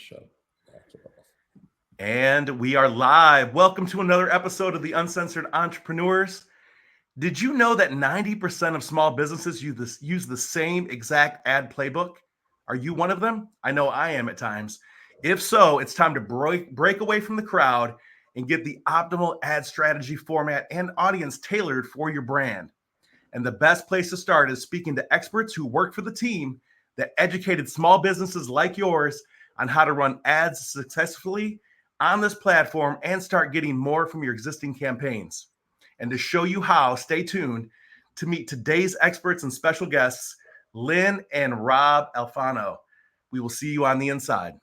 show. And we are live. Welcome to another episode of the Uncensored Entrepreneurs. Did you know that 90% of small businesses use the same exact ad playbook? Are you one of them? I know I am at times. If so, it's time to break away from the crowd and get the optimal ad strategy format and audience tailored for your brand. And the best place to start is speaking to experts who work for the team that educated small businesses like yours on how to run ads successfully on this platform and start getting more from your existing campaigns. And to show you how, stay tuned to meet today's experts and special guests, Lynn and Rob Alfano. We will see you on the inside.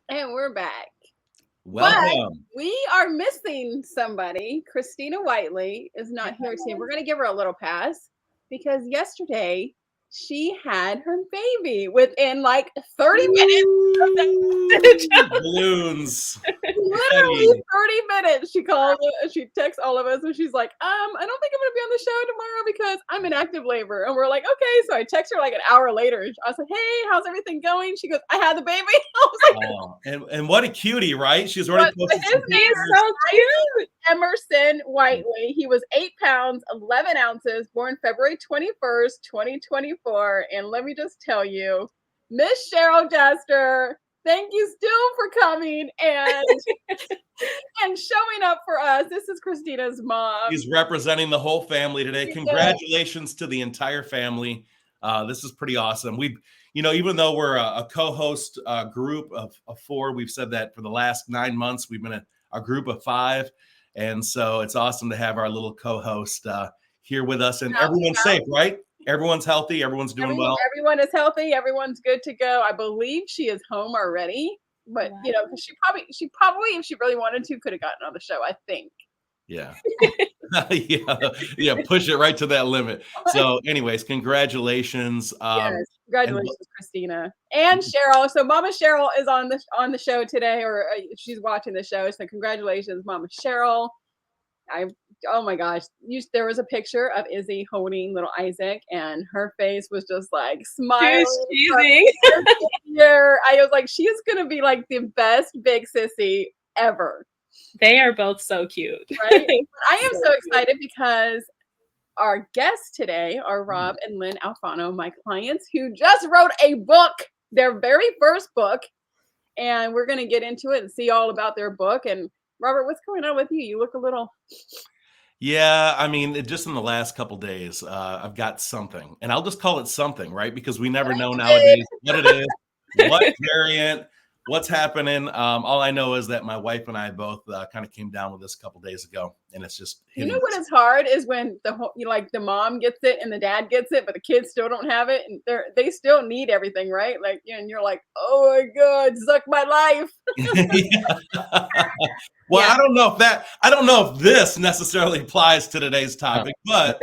And we're back. Welcome. But we are missing somebody. Christina Whiteley is not here today. We're going to give her a little pass because yesterday she had her baby within like 30 minutes. Balloons. Literally 30 minutes. She called, she texts all of us and she's like, I don't think I'm going to be on the show tomorrow because I'm in active labor. And we're like, okay. So I text her like an hour later. I was like, hey, how's everything going? She goes, I had the baby. I was like, and what a cutie, right? She's already posted his name is so cute. Emerson Whiteley. He was 8 pounds, 11 ounces, born February 21st, 2024. And let me just tell you, Miss Cheryl Jester, thank you still for coming and and showing up for us. This is Christina's mom. She's representing the whole family today. Congratulations to the entire family. This is pretty awesome. We've, even though we're a co-host group of 4, we've said that for the last 9 months, we've been a group of 5. And so it's awesome to have our little co-host here with us, and everyone's safe, right? Everyone's healthy. Everyone's doing well. Everyone is healthy. Everyone's good to go. I believe she is home already, but she probably, if she really wanted to, could have gotten on the show, I think. Yeah. Yeah. Push it right to that limit. So anyways, congratulations. Yes, congratulations, Christina and Cheryl. So Mama Cheryl is on the show today, or she's watching the show. So congratulations, Mama Cheryl. Oh my gosh, there was a picture of Izzy holding little Isaac, and her face was just like smiling. I was like, she is gonna be like the best big sissy ever. They are both so cute. Right? I am so excited because our guests today are Rob and Lynn Alfano, my clients, who just wrote a book, their very first book, and we're gonna get into it and see all about their book. And Robert, what's going on with you? You look a little... Yeah, I mean, just in the last couple days, I've got something, and I'll just call it something, right? Because we never know nowadays what it is, what variant, what's happening. All I know is that my wife and I both kind of came down with this a couple days ago, and it's just you know what is hard is when the mom gets it and the dad gets it, but the kids still don't have it, and they still need everything, right? Like, and you're like, oh my God, Zuck My Life. Well, yeah. I don't know if this necessarily applies to today's topic, but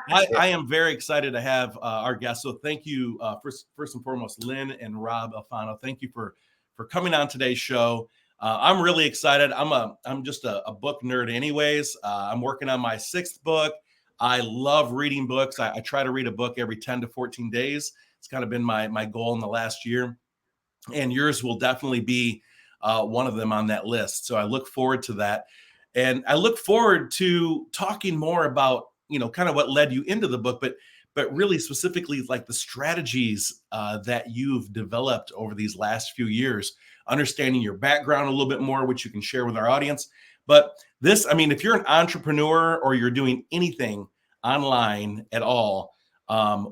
I am very excited to have our guests. So thank you, first and foremost, Lynn and Rob Alfano. Thank you for coming on today's show. I'm really excited. I'm just a book nerd anyways. I'm working on my 6th book. I love reading books. I try to read a book every 10 to 14 days. It's kind of been my goal in the last year. And yours will definitely be one of them on that list. So I look forward to that. And I look forward to talking more about, kind of what led you into the book, but really specifically like the strategies that you've developed over these last few years, understanding your background a little bit more, which you can share with our audience. But this, I mean, if you're an entrepreneur or you're doing anything online at all,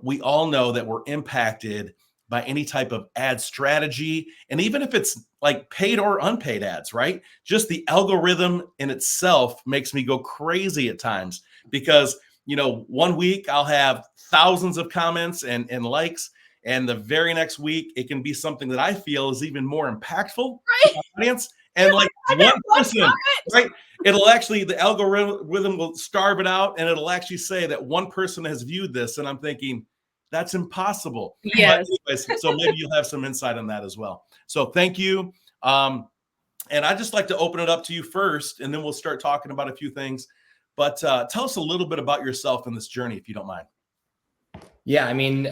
we all know that we're impacted by any type of ad strategy. And even if it's like paid or unpaid ads, right? Just the algorithm in itself makes me go crazy at times because, one week I'll have thousands of comments and likes. And the very next week, it can be something that I feel is even more impactful to the audience. And like one person, right? The algorithm will starve it out and it'll actually say that one person has viewed this. And I'm thinking, that's impossible. Yes. But anyways, so maybe you'll have some insight on that as well. So thank you. And I'd just like to open it up to you first, and then we'll start talking about a few things. But tell us a little bit about yourself in this journey, if you don't mind. Yeah, I mean,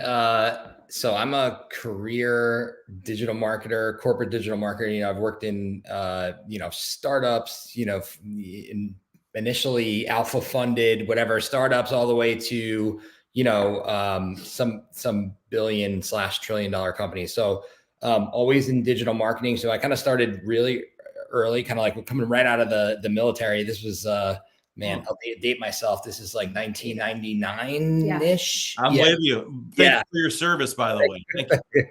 so I'm a career digital marketer, corporate digital marketer. I've worked in, startups, initially alpha funded, whatever startups, all the way to, some billion/trillion-dollar companies. So always in digital marketing. So I kind of started really early, kind of like coming right out of the military. This was, I'll date myself. This is like 1999-ish. I'm with you. Thank you for your service, by the way. Thank you.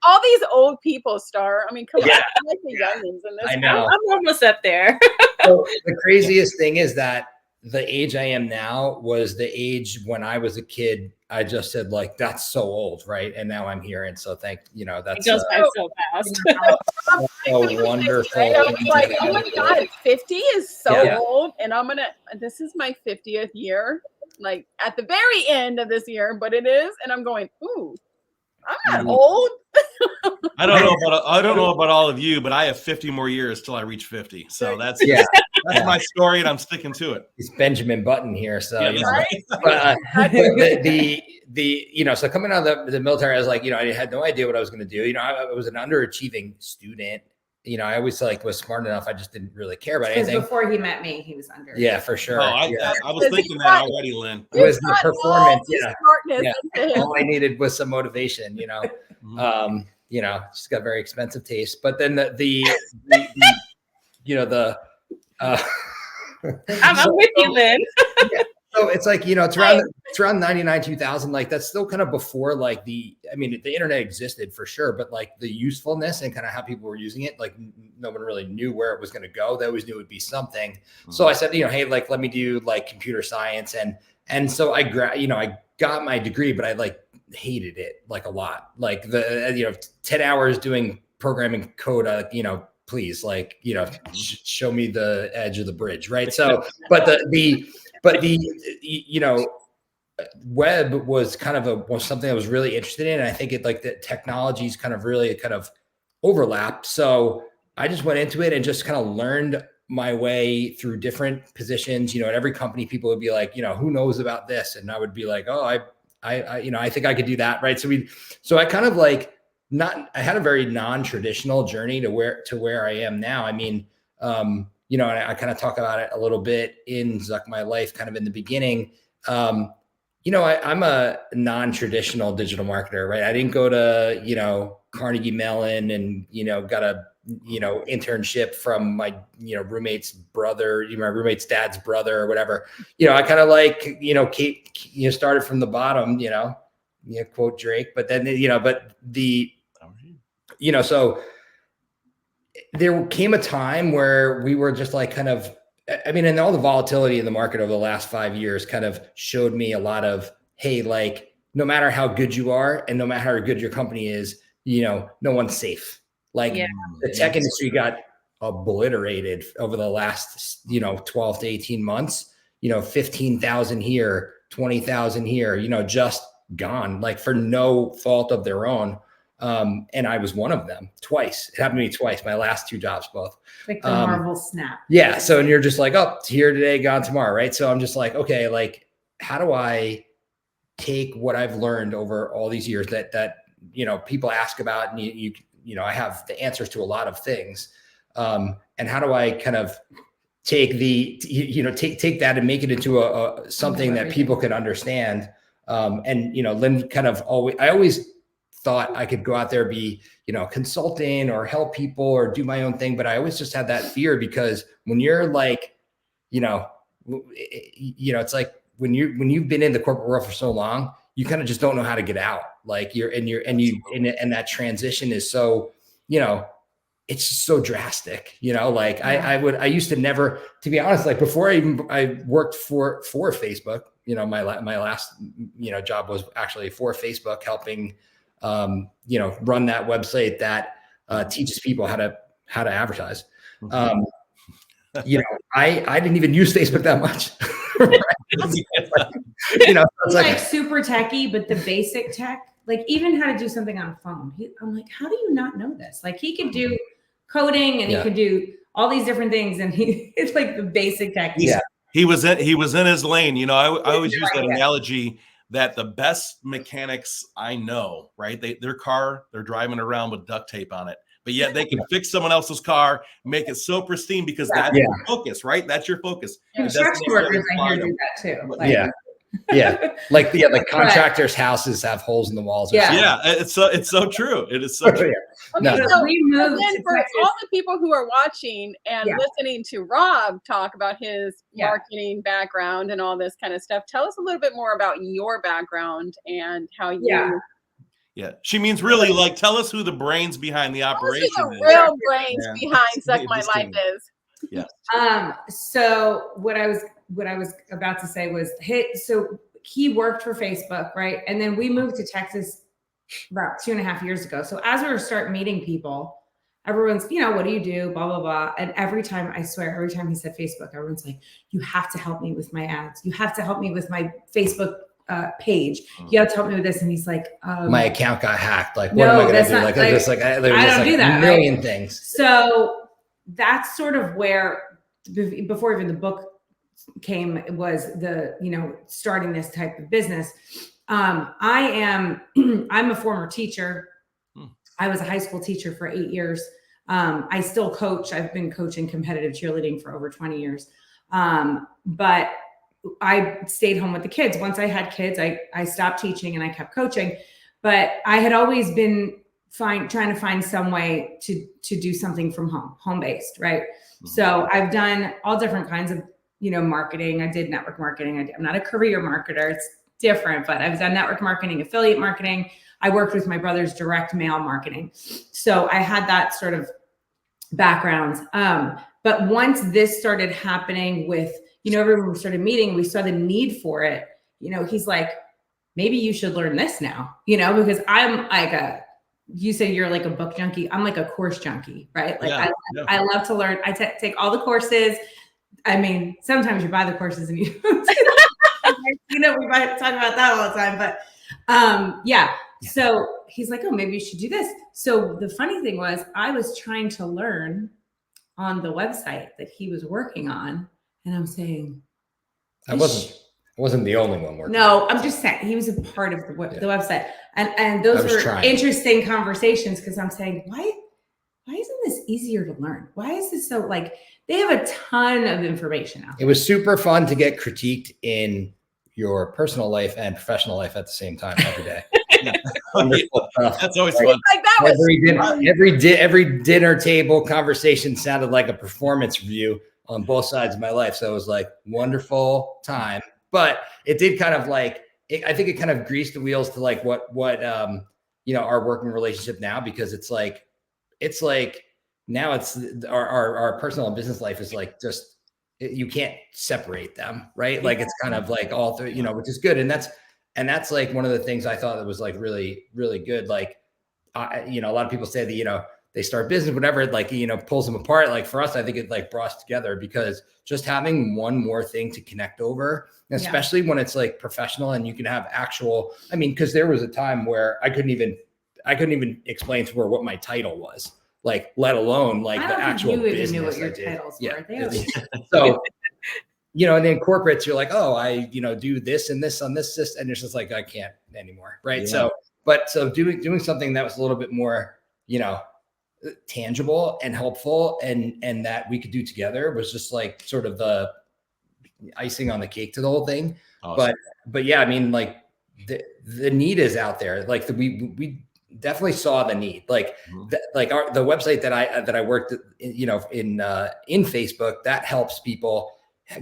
all these old people, Starr. I mean, come on, like the youngins in this. I know. I'm almost up there. So the craziest thing is that the age I am now was the age when I was a kid. I just said like, that's so old, right? And now I'm here. And so that's it goes by so fast. so wonderful. I was like, oh my God, 50 is so old. And this is my 50th year, like at the very end of this year, but it is. And I'm going, ooh, I'm not old. I don't know about all of you, but I have 50 more years till I reach 50. So that's my story, and I'm sticking to it. It's Benjamin Button here. So right? So coming out of the military, I was like, I had no idea what I was going to do. I was an underachieving student. I always was smart enough. I just didn't really care about anything. Before he met me, he was under. Yeah, for sure. Oh, I was thinking that already, Lynn. It was the performance. Yeah. All I needed was some motivation. Just got very expensive taste. But then I'm with you, Lynn. So it's like, it's around 99, 2000, like that's still kind of before like the internet existed for sure, but like the usefulness and kind of how people were using it, like no one really knew where it was going to go. They always knew it would be something. So I said, hey, like, let me do like computer science. And so I got my degree, but I like hated it like a lot, like 10 hours doing programming code, please, like, show me the edge of the bridge. Right. So, but the web was kind of was something I was really interested in. And I think the technologies kind of overlapped. So I just went into it and just kind of learned my way through different positions. At every company, people would be like, who knows about this? And I would be like, oh, I think I could do that. Right. So I kind of I had a very non-traditional journey to where I am now. I mean, and I kind of talk about it a little bit in Zuck My Life, kind of in the beginning. I'm a non-traditional digital marketer, right? I didn't go to, Carnegie Mellon and, got a, internship from my, roommate's brother, my roommate's dad's brother or whatever. I kind of started from the bottom, quote Drake, but then, so there came a time where we were just like and all the volatility in the market over the last 5 years kind of showed me a lot of, hey, like, no matter how good you are and no matter how good your company is, no one's safe. Like the tech industry got obliterated over the last, 12 to 18 months, 15,000 here, 20,000 here, just gone, like for no fault of their own. And I was one of them twice. It happened to me twice, my last two jobs, both. Like the Marvel snap. Yeah. So, and you're just like, oh, here today, gone tomorrow. Right. So I'm just like, okay, like, how do I take what I've learned over all these years that people ask about, and I have the answers to a lot of things. And how do I kind of take take that and make it into something that people can understand. Lynn kind of I always thought I could go out there, be, consulting or help people or do my own thing. But I always just had that fear because when you're like, it's like when you've been in the corporate world for so long, you kind of just don't know how to get out. Like and that transition is so, it's just so drastic, like yeah. I used to never, to be honest, like before I worked for Facebook, my last, job was actually for Facebook, helping, run that website that teaches people how to advertise. I didn't even use Facebook that much. It's like super techie, but the basic tech, like even how to do something on a phone. I'm like, how do you not know this? Like he could do coding and he could do all these different things, and it's like the basic tech. Yeah, he was in his lane. I always use that analogy that the best mechanics I know, right? Their car, they're driving around with duct tape on it, but yet they can fix someone else's car, make it so pristine because that's your focus, right? That's your focus. Construction workers, I hear, do that too. Like contractors' houses have holes in the walls. It's so true. It is so true. Okay, so we moved then for all the people who are watching and listening to Rob talk about his marketing background and all this kind of stuff, tell us a little bit more about your background and how you. Yeah, she means really like tell us who the brains behind the operation is. The real brains behind Zuck My Life is. Yeah. So what I was about to say was, so he worked for Facebook, right? And then we moved to Texas about 2.5 years ago. So as we start meeting people, everyone's, what do you do? Blah, blah, blah. And every time he said Facebook, everyone's like, you have to help me with my ads. You have to help me with my Facebook page. You have to help me with this. And he's like, my account got hacked. Like, what am I going to do? I don't do that. A million things. So that's sort of where, before even the book came, it was the, starting this type of business. I'm a former teacher. I was a high school teacher for 8 years. I still coach. I've been coaching competitive cheerleading for over 20 years. But I stayed home with the kids. Once I had kids, I stopped teaching and I kept coaching, but I had always been trying to find some way to do something from home-based, right? Mm-hmm. So I've done all different kinds of, marketing. I did network marketing. I'm not a career marketer. It's different, but I've done network marketing, affiliate marketing. I worked with my brother's direct mail marketing. So I had that sort of background. But once this started happening with, everyone we started meeting, we saw the need for it. He's like, maybe you should learn this now, because I'm like you say you're like a book junkie. I'm like a course junkie, right? Like I love to learn. I take all the courses. I mean, sometimes you buy the courses and you, we talk about that all the time, but So he's like, oh, maybe you should do this. So the funny thing was I was trying to learn on the website that he was working on. And I'm saying, I wasn't the only one working. No, I'm just saying he was a part of the website. And those were interesting conversations because I'm saying, why isn't this easier to learn? Why is this so like, they have a ton of information out there. It was super fun to get critiqued in your personal life and professional life at the same time every day. Wonderful stuff. That's always fun. Like that every dinner table conversation sounded like a performance review on both sides of my life. So it was like wonderful time, but it did kind of like, I think it kind of greased the wheels to like what our working relationship now, because it's like now it's our personal and business life is like, just, you can't separate them, right? Like it's kind of like all through, which is good. And that's like one of the things I thought that was like really, really good. Like, a lot of people say that, they start business, whatever, like, pulls them apart. Like for us, I think it like brought us together because just having one more thing to connect over, especially when it's like professional and you can have actual, cause there was a time where I couldn't even explain to her what my title was, like, let alone like the actual business. You knew what your titles were. So, and then corporates, you're like, oh, I, do this and this on this, and it's just like, I can't anymore. Right. Yeah. So doing something that was a little bit more, tangible and helpful and that we could do together was just like sort of the icing on the cake to the whole thing. Awesome. But yeah, like the need is out there. Like we definitely saw the need, like the website that I worked, in Facebook that helps people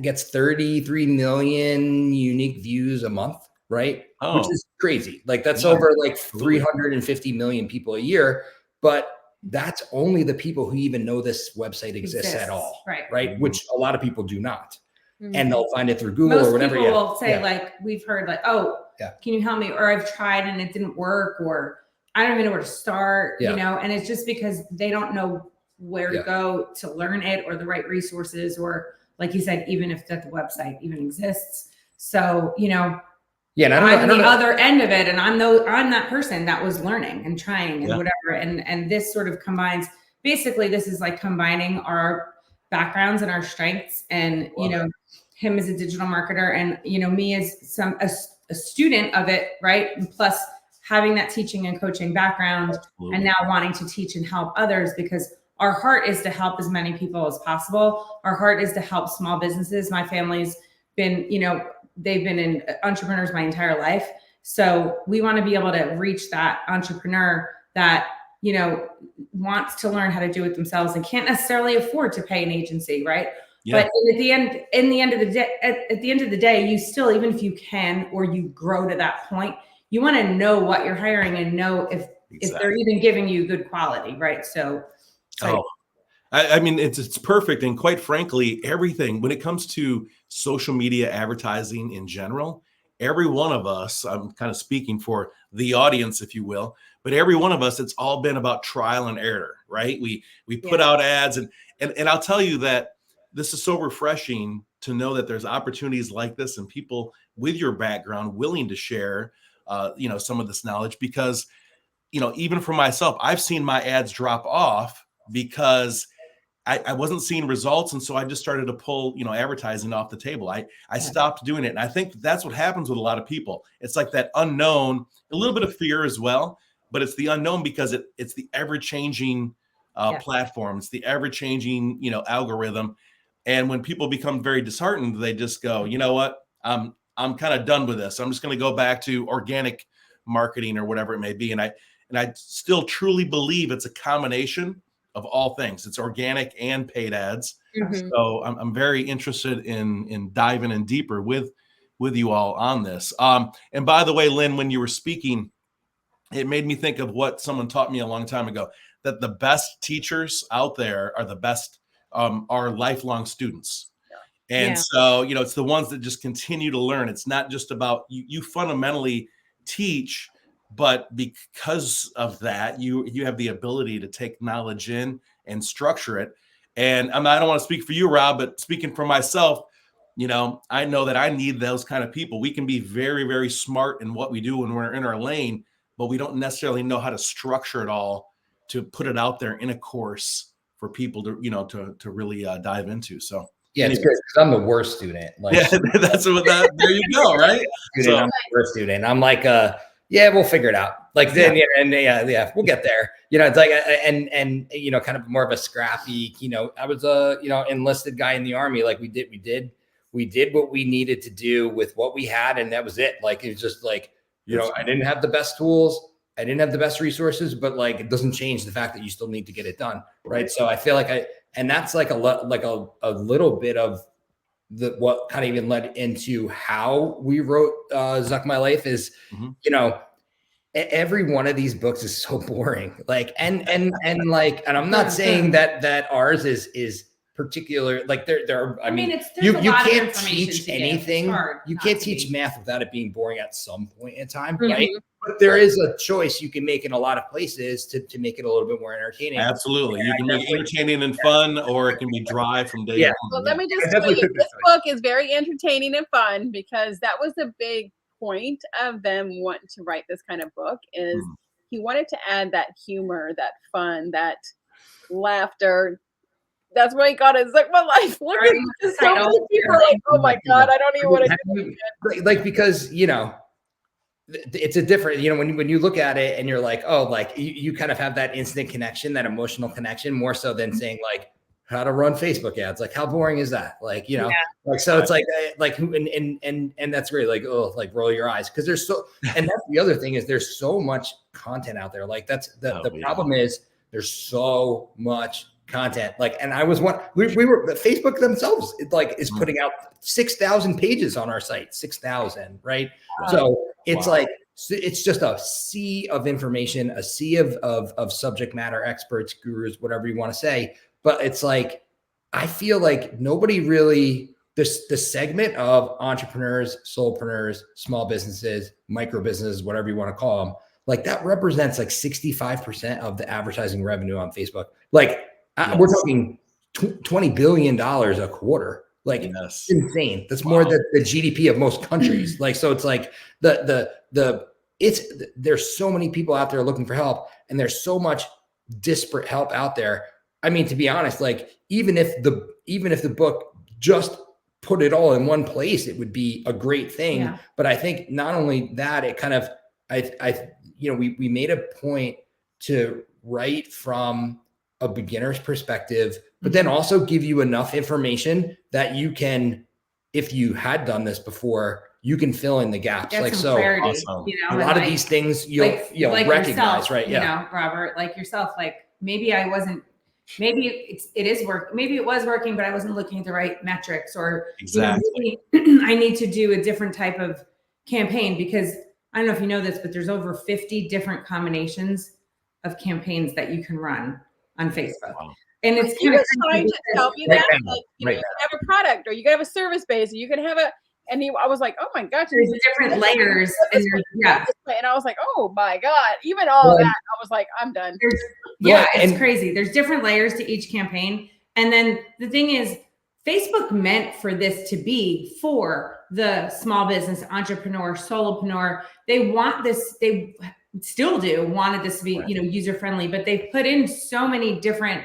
gets 33 million unique views a month, right? Oh. Which is crazy. Like that's over like 350 million people a year. But that's only the people who even know this website exists at all, right? Which a lot of people do not. And they'll find it through Google Most or whatever. People will say like, we've heard like, oh, Yeah. can you help me? Or I've tried and it didn't work, or I don't even know where to start, you know? And it's just because they don't know where to go to learn it, or the right resources, or like you said, even if that the website even exists. So, you know, and I'm the other end of it, and I'm that person that was learning and trying and whatever. And this sort of combines, basically this is like combining our backgrounds and our strengths, and you know, him as a digital marketer, and you know, me as a student of it, right? And plus having that teaching and coaching background, and now wanting to teach and help others, because our heart is to help as many people as possible. Our heart is to help small businesses. My family's been, you know, they've been in entrepreneurs my entire life. So we want to be able to reach that entrepreneur that, you know, wants to learn how to do it themselves and can't necessarily afford to pay an agency, right? Yeah. But at the end of the day, you still, even if you can, or you grow to that point, you want to know what you're hiring and know if they're even giving you good quality, right? So, I mean, it's perfect. And quite frankly, everything when it comes to social media advertising in general, every one of us, I'm kind of speaking for the audience, if you will, but every one of us, it's all been about trial and error, right? We put out ads, and I'll tell you that this is so refreshing to know that there's opportunities like this and people with your background willing to share, you know, some of this knowledge, because, you know, even for myself, I've seen my ads drop off because I wasn't seeing results. And so I just started to pull, you know, advertising off the table. I stopped doing it. And I think that's what happens with a lot of people. It's like that unknown, a little bit of fear as well, but it's the unknown because it's the ever-changing platform. It's the ever-changing, you know, algorithm. And when people become very disheartened, they just go, you know what, I'm kind of done with this. I'm just going to go back to organic marketing or whatever it may be. And I still truly believe it's a combination of all things. It's organic and paid ads. So I'm very interested in diving in deeper with you all on this. And by the way, Lynn, when you were speaking, it made me think of what someone taught me a long time ago, that the best teachers out there are the best, are lifelong students. And so, you know, it's the ones that just continue to learn. It's not just about you fundamentally teach, but because of that, you have the ability to take knowledge in and structure it. And I don't want to speak for you, Rob, but speaking for myself, you know, I know that I need those kind of people. We can be very, very smart in what we do when we're in our lane, but we don't necessarily know how to structure it all to put it out there in a course for people to, you know, to really dive into. So yeah, it's good because I'm the worst student. Like, that's what there you go, right? So I'm the worst student. I'm like, yeah, we'll figure it out. Like then, we'll get there. You know, it's like, and you know, kind of more of a scrappy. You know, I was a enlisted guy in the Army. Like we did what we needed to do with what we had, and that was it. Like it's just like, you know, I didn't have the best tools, I didn't have the best resources, but like it doesn't change the fact that you still need to get it done, right? So I feel like and that's like a little bit of what kind of even led into how we wrote Zuck My Life is, you know, every one of these books is so boring. Like, and I'm not saying that ours is particular. Like I mean, you can't teach anything. You can't teach math without it being boring at some point in time, right? But there is a choice you can make in a lot of places to make it a little bit more entertaining. Absolutely. You can make it entertaining and fun, or it can be dry from day to day. Well, let me just tell you, this book is very entertaining and fun, because that was the big point of them wanting to write this kind of book, is he wanted to add that humor, that fun, that laughter. That's why he got it. Zuck My Life. Look at this. So many people are like, oh my God, I don't even want to do it. Like, because, you know, it's a different, you know, when you look at it and you're like, oh, like you kind of have that instant connection, that emotional connection, more so than saying like how to run Facebook ads. Like, how boring is that? Like, you know, like, so it's like and that's great. Like, oh, like roll your eyes. Cause there's and that's the other thing, is there's so much content out there. Like that's the problem is there's so much content. Like, and I was we were Facebook themselves, is putting out 6,000 pages on our site, 6,000, right? Wow. So it's Wow. like, it's just a sea of information, a sea of subject matter experts, gurus, whatever you want to say. But it's like, I feel like nobody really, the segment of entrepreneurs, solopreneurs, small businesses, micro businesses, whatever you want to call them, like that represents like 65% of the advertising revenue on Facebook. Like we're talking $20 billion a quarter. Like it's insane. That's more than the GDP of most countries. Like, so it's like there's so many people out there looking for help, and there's so much disparate help out there. I mean, to be honest, like even if the book just put it all in one place, it would be a great thing. Yeah. But I think not only that, it kind of, we made a point to write from a beginner's perspective, but then also give you enough information that you can, if you had done this before, you can fill in the gaps. Like, so awesome. A lot of these things you'll recognize, yourself, right? Yeah. You know, Robert, like yourself, like maybe I wasn't, maybe it is work. Maybe it was working, but I wasn't looking at the right metrics, or exactly. I need to do a different type of campaign, because I don't know if you know this, but there's over 50 different combinations of campaigns that you can run on Facebook. Wow. And it's kind of trying to tell me that like, you can have a product, or you can have a service base, or you can have I was like, oh my gosh, there's different layers. And I was like, oh my God, even all of that, I was like, I'm done. It's crazy. There's different layers to each campaign. And then the thing is, Facebook meant for this to be for the small business entrepreneur, solopreneur. They want this, they still wanted this to be, user-friendly, but they've put in so many different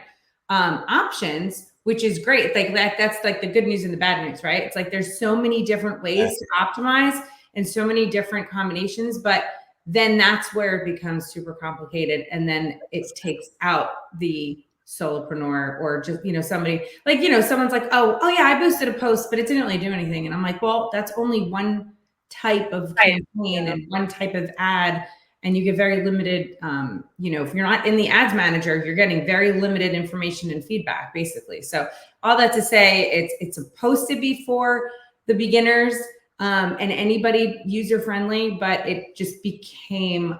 options, which is great. Like that's like the good news and the bad news, right? It's like there's so many different ways to optimize and so many different combinations, but then that's where it becomes super complicated. And then it takes out the solopreneur, or just, somebody like, someone's like, oh yeah, I boosted a post, but it didn't really do anything. And I'm like, well, that's only one type of campaign and one type of ad. And you get very limited, if you're not in the ads manager, you're getting very limited information and feedback, basically. So all that to say, it's supposed to be for the beginners and anybody user-friendly, but it just became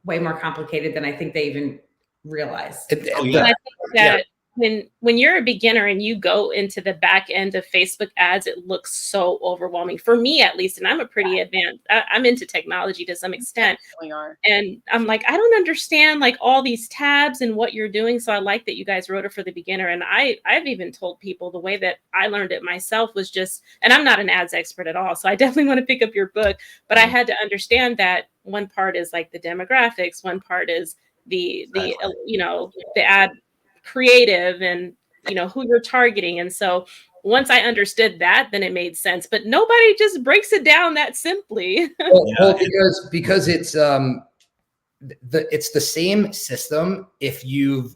way more complicated than I think they even realized. I think that when you're a beginner and you go into the back end of Facebook ads, it looks so overwhelming for me, at least. And I'm a pretty advanced, I'm into technology to some extent. We are. And I'm like, I don't understand like all these tabs and what you're doing. So I like that you guys wrote it for the beginner. And I've even told people the way that I learned it myself was just, and I'm not an ads expert at all, so I definitely want to pick up your book, but I had to understand that one part is like the demographics, one part is the ad creative and who you're targeting. And so once I understood that, then it made sense. But nobody just breaks it down that simply. Well, because it's the same system if you've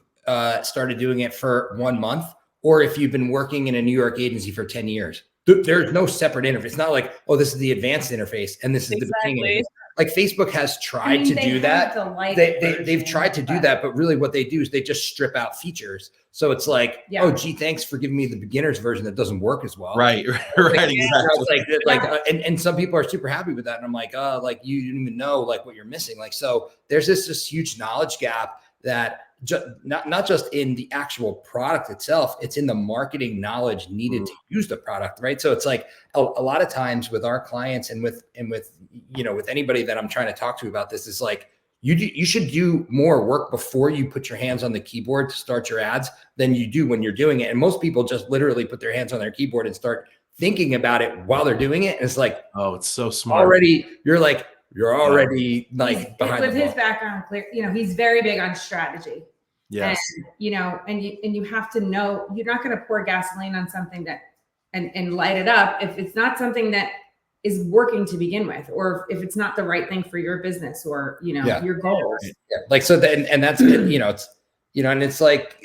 started doing it for 1 month, or if you've been working in a New York agency for 10 years. There's no separate interface. It's not like, oh, this is the advanced interface and this is the beginning interface. Like Facebook has tried to do that. They've tried to do that, but really what they do is they just strip out features. So it's like, oh, gee, thanks for giving me the beginner's version that doesn't work as well. Right, exactly. And some people are super happy with that. And I'm like, like you didn't even know like what you're missing. Like, so there's this huge knowledge gap that not just in the actual product itself, it's in the marketing knowledge needed to use the product, right? So it's like a lot of times with our clients and with anybody that I'm trying to talk to about this, is like you should do more work before you put your hands on the keyboard to start your ads than you do when you're doing it. And most people just literally put their hands on their keyboard and start thinking about it while they're doing it. And it's like, oh, it's so smart. You're already like behind with his background clear, he's very big on strategy. Yes. And you have to know, you're not going to pour gasoline on something that and light it up if it's not something that is working to begin with, or if it's not the right thing for your business or your goals. Yeah. Like so then, and that's it's and it's like,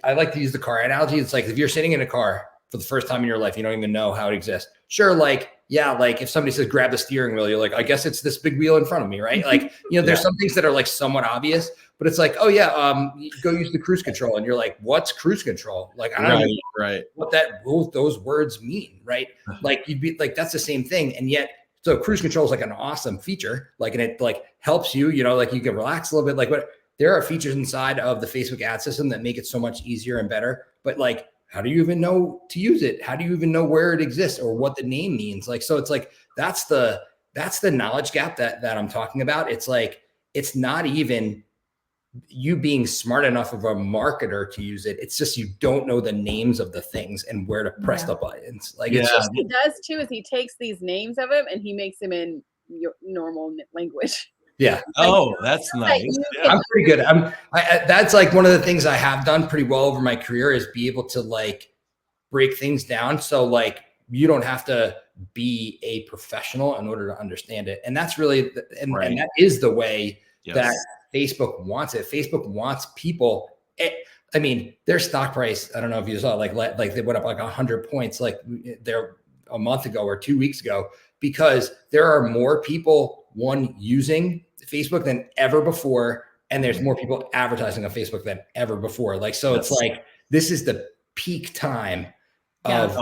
I like to use the car analogy. It's like if you're sitting in a car for the first time in your life, you don't even know how it exists. Sure, like if somebody says grab the steering wheel, you're like, I guess it's this big wheel in front of me, right? Like there's some things that are like somewhat obvious, but it's like, oh yeah, go use the cruise control. And you're like, what's cruise control? Like, I don't know what those words mean, right? Like you'd be like, that's the same thing. And yet, so cruise control is like an awesome feature, like, and it like helps you, you know, like you can relax a little bit, like, but there are features inside of the Facebook ad system that make it so much easier and better. But like, how do you even know to use it? How do you even know where it exists or what the name means? Like, so it's like, that's the knowledge gap that I'm talking about. It's like, it's not even you being smart enough of a marketer to use it. It's just, you don't know the names of the things and where to press the buttons. Like, it's just, what he does too is he takes these names of them and he makes them in your normal language. Yeah. Oh, that's nice. I'm pretty good. That's like one of the things I have done pretty well over my career is be able to like break things down. So like, you don't have to be a professional in order to understand it. And that's really, and that is the way that Facebook wants it. Facebook wants people. I mean, their stock price, I don't know if you saw, like they went up like 100 points, like there a month ago or 2 weeks ago, because there are more people using Facebook than ever before. And there's more people advertising on Facebook than ever before. Like, so it's like, this is the peak time of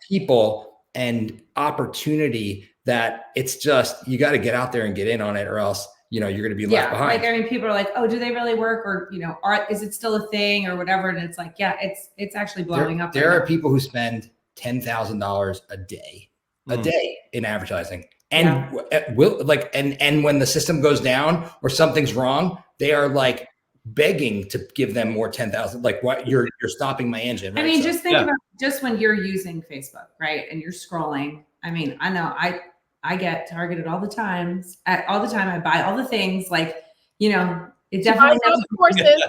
people and opportunity that it's just, you got to get out there and get in on it, or else, you know, you're going to be left behind. Like, I mean, people are like, oh, do they really work? Or, you know, is it still a thing or whatever? And it's like, yeah, it's actually blowing up. There are people who spend $10,000 a day in advertising. And will like, and when the system goes down or something's wrong, they are like begging to give them more 10,000. Like, what, you're stopping my engine. Right? I mean, just think about just when you're using Facebook, right? And you're scrolling. I mean, I know I get targeted all the time. I buy all the things, like, you know, it definitely has courses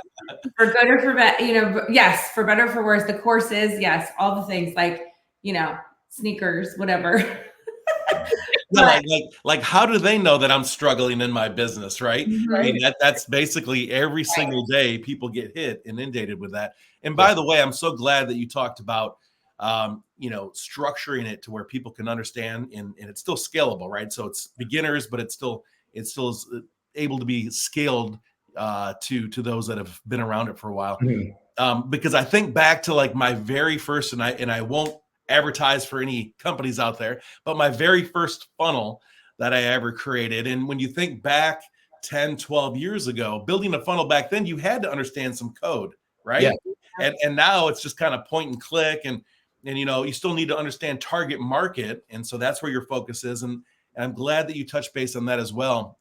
for good or for bad, you know, yes, for better or for worse, the courses, yes, all the things, like, you know, sneakers, whatever. Like, how do they know that I'm struggling in my business, right? Mm-hmm. I mean, that's basically every single day people get hit, inundated with that. And by the way, I'm so glad that you talked about, you know, structuring it to where people can understand, and it's still scalable, right? So it's beginners, but it still is able to be scaled to those that have been around it for a while. Mm-hmm. Because I think back to like my very first, and I won't advertise for any companies out there, but my very first funnel that I ever created. And when you think back 10, 12 years ago, building a funnel back then, you had to understand some code, right? Yeah. And now it's just kind of point and click, and you know, you still need to understand target market. And so that's where your focus is. And I'm glad that you touched base on that as well.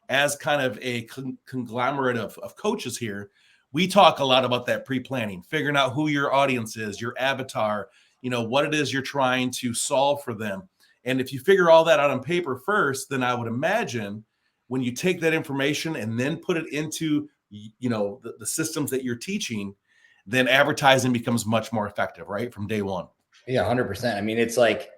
As kind of a conglomerate of coaches here, we talk a lot about that pre-planning, figuring out who your audience is, your avatar, you know, what it is you're trying to solve for them. And if you figure all that out on paper first, then I would imagine when you take that information and then put it into, you know, the systems that you're teaching, then advertising becomes much more effective, right? From day one. Yeah, 100%. I mean, it's like,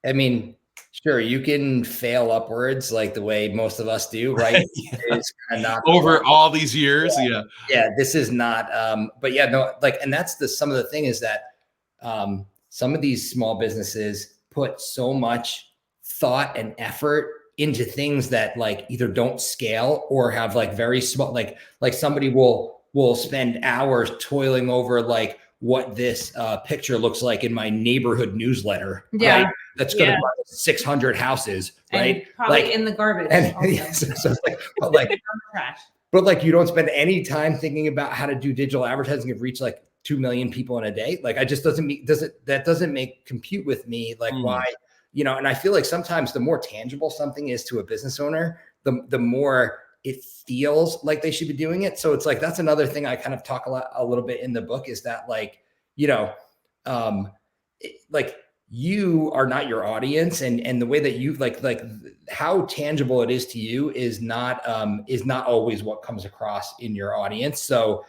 I mean, sure, you can fail upwards like the way most of us do, right? It's kind of not over all these years. Yeah, this is not, but yeah, no, like, and that's some of the thing is that some of these small businesses put so much thought and effort into things that like either don't scale or have like very small, like somebody will spend hours toiling over like what this picture looks like in my neighborhood newsletter. Yeah. Right? That's going to buy 600 houses, right? And probably like, in the garbage. And, so it's like, but like you don't spend any time thinking about how to do digital advertising and reach like 2 million people in a day. Like, that doesn't make compute with me. Like why, you know, and I feel like sometimes the more tangible something is to a business owner, the more it feels like they should be doing it. So it's like, that's another thing I kind of talk a little bit in the book is that like, you know, like you are not your audience, and the way that you like how tangible it is to you is not always what comes across in your audience. So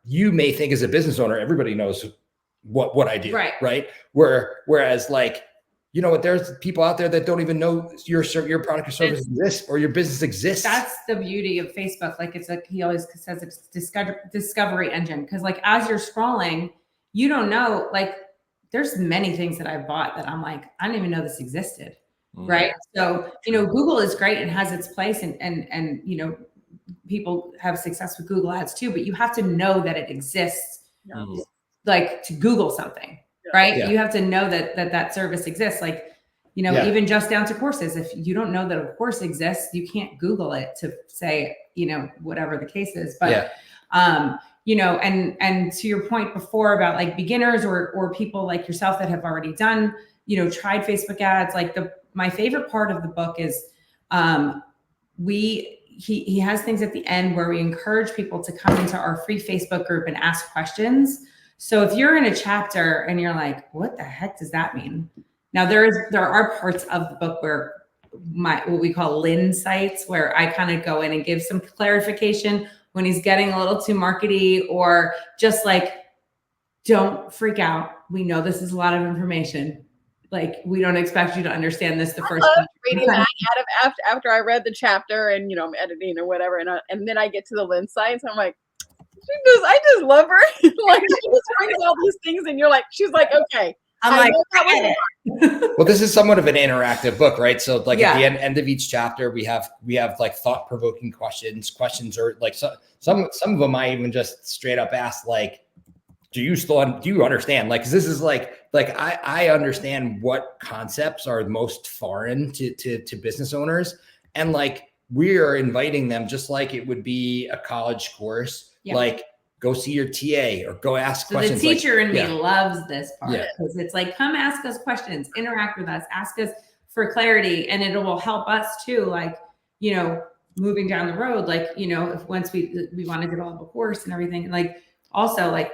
you may think as a business owner, everybody knows what I do, right? Whereas like, you know what, there's people out there that don't even know your product or service exists or your business exists. That's the beauty of Facebook. Like, it's like, he always says it's discovery engine. Cause like, as you're scrolling, you don't know, like there's many things that I've bought that I'm like, I didn't even know this existed. Right. So, you know, Google is great and has its place and, you know, people have success with Google ads too, but you have to know that it exists, like to Google something, right? Yeah. You have to know that service exists. Like, you know, even just down to courses. If you don't know that a course exists, you can't Google it to say, you know, whatever the case is. But, you know, and to your point before about like beginners or people like yourself that have already done, you know, tried Facebook ads, like my favorite part of the book is, he has things at the end where we encourage people to come into our free Facebook group and ask questions. So if you're in a chapter and you're like, what the heck does that mean? Now there are parts of the book where what we call Lynn-sights, where I kind of go in and give some clarification when he's getting a little too markety, or just like, don't freak out. We know this is a lot of information. Like, we don't expect you to understand this the first time. Reading that after I read the chapter, and you know, I'm editing or whatever, and then I get to the Lynn-sights, I'm like, I just love her. Like, she just brings all these things, and you're like, she's like, okay. I'm like, I get it. Well, this is somewhat of an interactive book, right? So like at the end of each chapter, we have like thought-provoking questions, or like some of them I even just straight up ask, like, do you understand? Like, 'cause this is like I understand what concepts are most foreign to business owners, and like we are inviting them, just like it would be a college course, like go see your TA or go ask questions. The teacher in me loves this part, because it's like, come ask us questions, interact with us, ask us for clarity, and it will help us too. Like, you know, moving down the road, like, you know, if once we want to develop a course and everything, like also like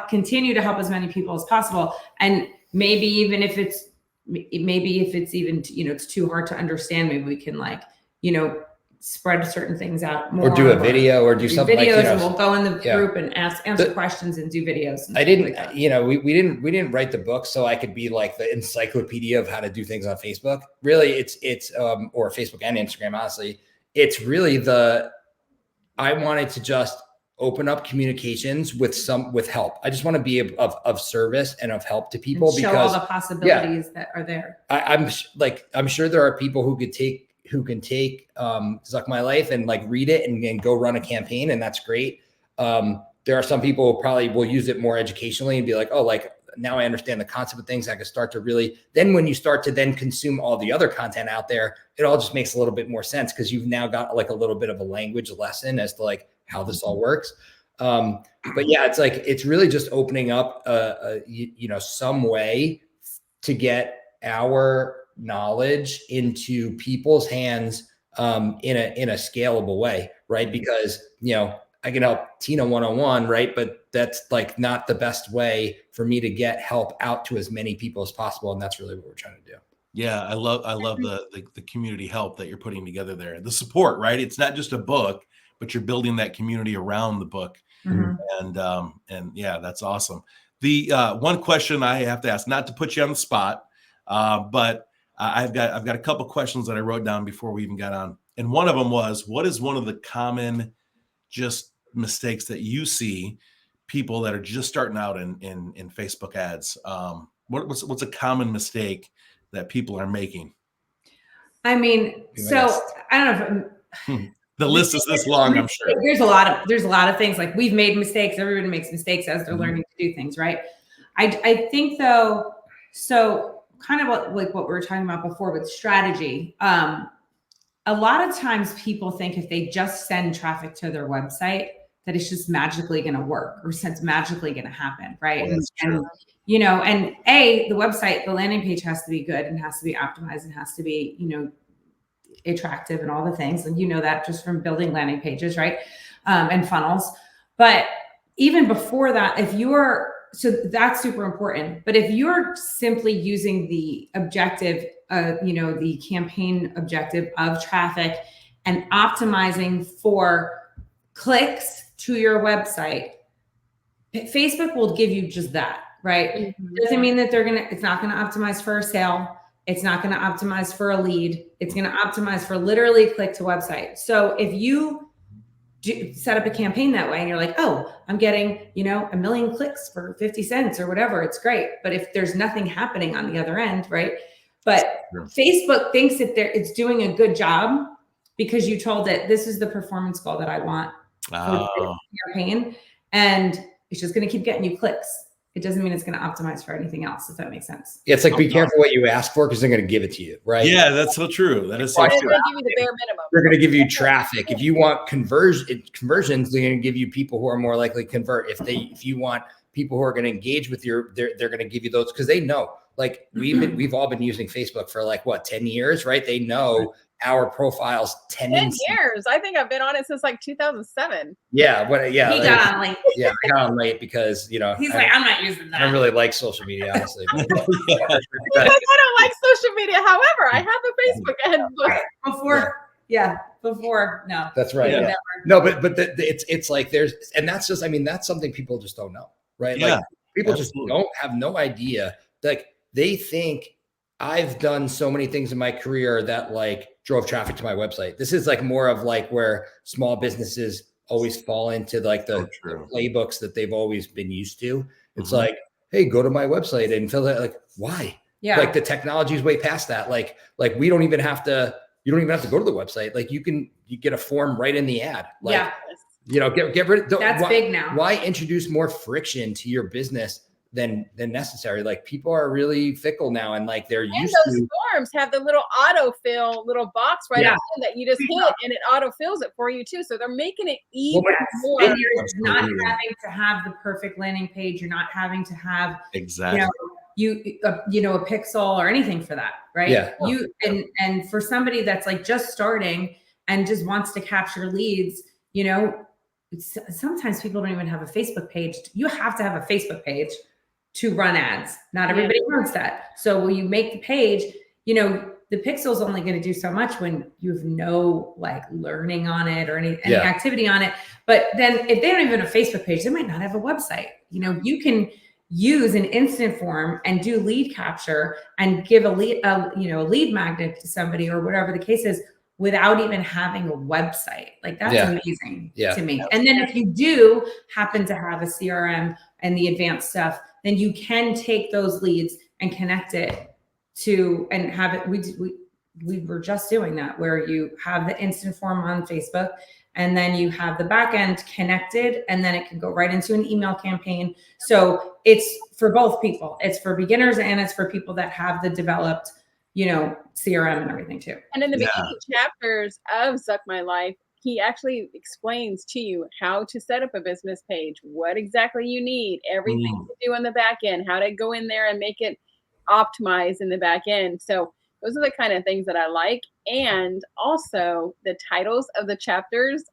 continue to help as many people as possible. And maybe even if it's even, you know, it's too hard to understand, maybe we can, like, you know, spread certain things out more, or do a video, or do something videos, like, you know, and we'll go in the group and answer questions and do videos. I didn't, like, you know, we didn't write the book so I could be like the encyclopedia of how to do things on Facebook. Really, it's or Facebook and Instagram, honestly. It's really I wanted to just open up communications with help. I just want to be of service and of help to people, and show because all the possibilities that are there. I'm sure there are people who can take Zuck My Life and like read it and go run a campaign, and that's great. There are some people who probably will use it more educationally and be like, oh, like now I understand the concept of things. I can start to really, then when you start to then consume all the other content out there, it all just makes a little bit more sense, because you've now got like a little bit of a language lesson as to like how this all works. But yeah, it's like, it's really just opening up you know, some way to get our knowledge into people's hands in a scalable way, right? Because, you know, I can help Tina 101, right? But that's like not the best way for me to get help out to as many people as possible. And that's really what we're trying to do. Yeah, I love the community help that you're putting together there. The support, right? It's not just a book, but you're building that community around the book. And yeah, that's awesome. The one question I have to ask, not to put you on the spot, but I've got a couple questions that I wrote down before we even got on. And one of them was, what is one of the common just mistakes that you see people that are just starting out in Facebook ads? What's a common mistake that people are making? I mean, so I don't know if the list is this long, I'm sure. There's a lot of things. Like, we've made mistakes. Everybody makes mistakes as they're learning to do things, right? I think though, so kind of what we were talking about before with strategy. A lot of times people think if they just send traffic to their website, that it's just magically going to work, or it's magically going to happen, right? Well, that's true. And, you know, and the website, the landing page has to be good and has to be optimized and has to be, you know, attractive and all the things. And you know that just from building landing pages, right? And funnels. But even before that, so that's super important. But if you're simply using the objective, you know, the campaign objective of traffic and optimizing for clicks to your website, Facebook will give you just that, right? Doesn't mean that it's not going to optimize for a sale. It's not going to optimize for a lead. It's going to optimize for literally click to website. So if you set up a campaign that way and you're like, oh, I'm getting, you know, 1 million clicks for 50 cents or whatever, it's great. But if there's nothing happening on the other end, right? But Facebook thinks that it's doing a good job because you told it, this is the performance goal that I want for the campaign. And it's just going to keep getting you clicks. It doesn't mean it's going to optimize for anything else, if that makes sense. Yeah, it's like, be careful what you ask for, because they're going to give it to you, right? Yeah, that's so true. That is so They're true. going to give you the bare minimum. They're going to give you traffic. If you want conversions, they're going to give you people who are more likely to convert. If you want people who are going to engage with they're going to give you those, because they know. Like we've all been using Facebook for like what, 10 years, right? They know our profiles 10 years. I think I've been on it since like 2007. Yeah, He got on late. Yeah, I got on late because he's like, I'm not using that. I don't really like social media, honestly. Because I don't like social media. However, I have a Facebook and before. No, that's right. Yeah. No, but it's like that's just, I mean, that's something people just don't know, right? Yeah, like people just have no idea. Like they think I've done so many things in my career that like drove traffic to my website. This is like more of like where small businesses always fall into like the playbooks that they've always been used to. It's like, hey, go to my website and fill it. Like, why? Yeah. Like the technology is way past that. Like we don't even have to, you don't even have to go to the website. Like you get a form right in the ad. Like, get rid of that's big now. Why introduce more friction to your business than necessary? Like people are really fickle now, and like they're used to. Those forms have the little autofill little box right out that you just hit, and it autofills it for you too. So they're making it even more. And you're not having to have the perfect landing page. You're not having to have a pixel or anything for that, right? Yeah. And for somebody that's like just starting and just wants to capture leads, sometimes people don't even have a Facebook page. You have to have a Facebook page to run ads. Not everybody runs that. So when you make the page, the pixel's only going to do so much when you have no like learning on it or any activity on it. But then if they don't even have a Facebook page, they might not have a website. You can use an instant form and do lead capture and give a lead magnet to somebody or whatever the case is without even having a website. Like that's amazing to me. And then if you do happen to have a CRM and the advanced stuff, then you can take those leads and connect it to, and have it. We were just doing that, where you have the instant form on Facebook and then you have the back end connected, and then it can go right into an email campaign. So it's for both people. It's for beginners and it's for people that have the developed, CRM and everything too. And in the beginning chapters of Zuck My Life, he actually explains to you how to set up a business page, what exactly you need, everything to do on the back end, how to go in there and make it optimize in the back end. So those are the kind of things that I like. And also the titles of the chapters.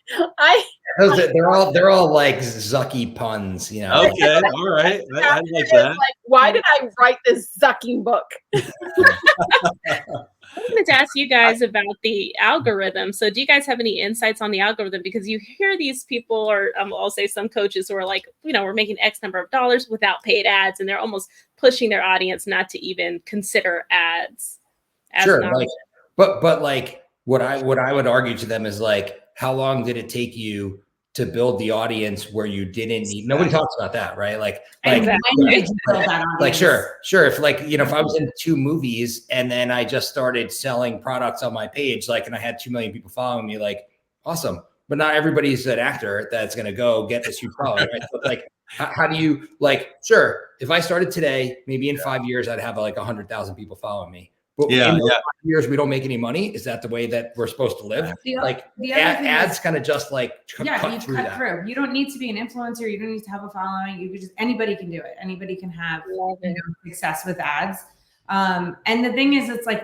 They're all like Zucky puns, Okay, all right. I like that. Like, why did I write this Zucking book? I wanted to ask you guys about the algorithm. So do you guys have any insights on the algorithm? Because you hear these people, or I'll say some coaches who are like, we're making X number of dollars without paid ads, and they're almost pushing their audience not to even consider ads. Sure. But like what I would argue to them is like, how long did it take you to build the audience where you didn't need? Nobody talks about that, right? Like sure. If like, if I was in 2 movies and then I just started selling products on my page, like, and I had 2 million people following me, like, awesome. But not everybody's an actor that's going to go get this huge following, right? So like, how do you sure. If I started today, maybe in 5 years, I'd have like 100,000 people following me. But in 5 years, we don't make any money. Is that the way that we're supposed to live? Ads kind of just like cut through. You don't need to be an influencer. You don't need to have a following. You could anybody can do it. Anybody can have success with ads. And the thing is, it's like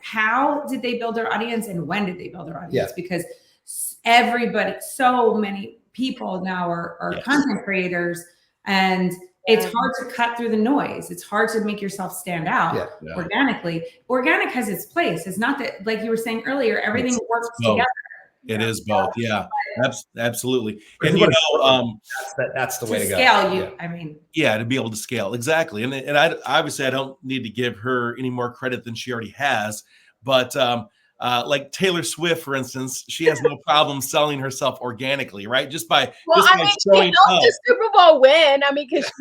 how did they build their audience and when did they build their audience? Because so many people now are content creators, and it's hard to cut through the noise. It's hard to make yourself stand out organically. Organic has its place. It's not that, like you were saying earlier, everything works together. It is both. Yeah, absolutely. And that's the way to go. Scale, to be able to scale. Exactly. And I obviously I don't need to give her any more credit than she already has, but like Taylor Swift, for instance, she has no problem selling herself organically, right? Just by Well, just I by mean, she showing helped up. the Super Bowl win. I mean, because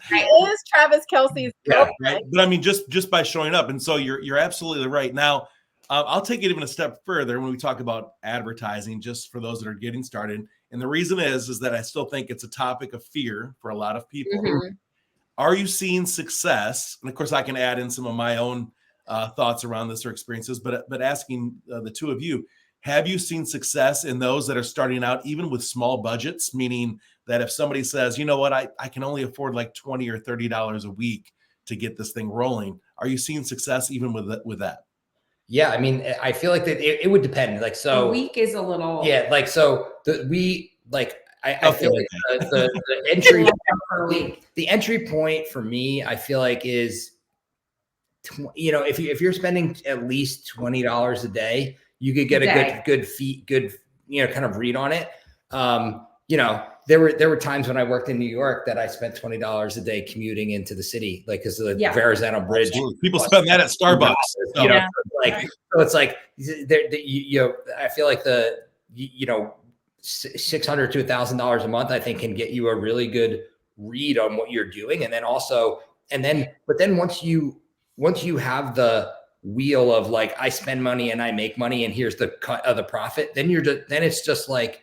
she is Travis Kelce's girlfriend. Right. But I mean, just by showing up, and so you're absolutely right. Now, I'll take it even a step further when we talk about advertising, just for those that are getting started. And the reason is that I still think it's a topic of fear for a lot of people. Mhm. Are you seeing success? And of course, I can add in some of my own thoughts around this or experiences, but asking the two of you, have you seen success in those that are starting out, even with small budgets? Meaning that if somebody says, you know what, I can only afford like $20 or $30 a week to get this thing rolling. Are you seeing success even with that? Yeah, I mean, I feel like that it would depend. Like, so A week is a little. yeah, like, so I feel Okay. like the entry per week. the entry point for me, I feel like is, if you're spending at least $20 a day, you could get a good kind of read on it. There were times when I worked in New York that I spent $20 a day commuting into the city, like, because of the Verrazano Bridge. Absolutely. People spend that at Starbucks. So, so it's like, I feel like $600 to $1,000 a month, I think, can get you a really good read on what you're doing. And then once you have the wheel of like, I spend money and I make money and here's the cut of the profit, then it's just like,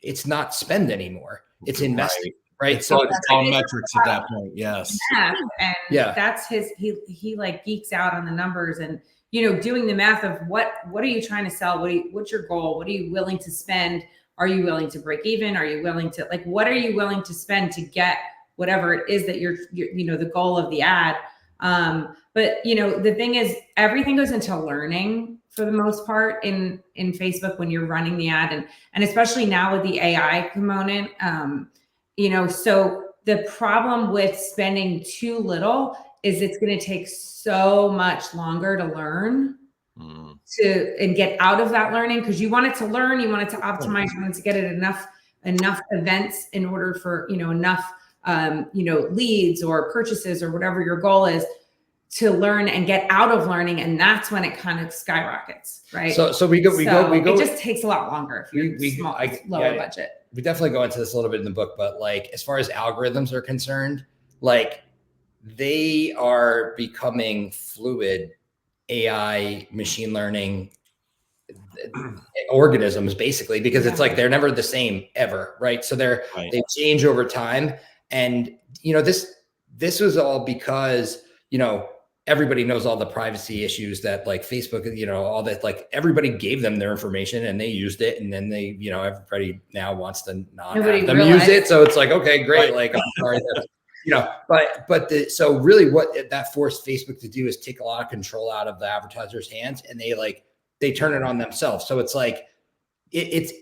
it's not spend anymore. It's investing. Right. So it's all metrics at that point. Yes. And that's he like geeks out on the numbers and, doing the math of what are you trying to sell? What's your goal? What are you willing to spend? Are you willing to break even? Are you willing to, like, what are you willing to spend to get whatever it is that you're the goal of the ad? But the thing is, everything goes into learning for the most part in Facebook when you're running the ad, and especially now with the AI component. So the problem with spending too little is it's going to take so much longer to learn and get out of that learning, because you want it to learn, you want it to optimize, you want it to get it enough events in order for enough leads or purchases or whatever your goal is to learn and get out of learning, and that's when it kind of skyrockets, right? So we go. It just takes a lot longer if you're lower budget. We definitely go into this a little bit in the book, but like, as far as algorithms are concerned, like, they are becoming fluid AI machine learning organisms, basically, because it's like, they're never the same ever. Right. So they change over time. And, this was all because, everybody knows all the privacy issues that, like, Facebook, all that, like, everybody gave them their information and they used it. And then they, everybody now wants to not have them use it. So it's like, okay, great. Like, I'm sorry that, so really what that forced Facebook to do is take a lot of control out of the advertisers' hands, and they turn it on themselves. So it's like, it's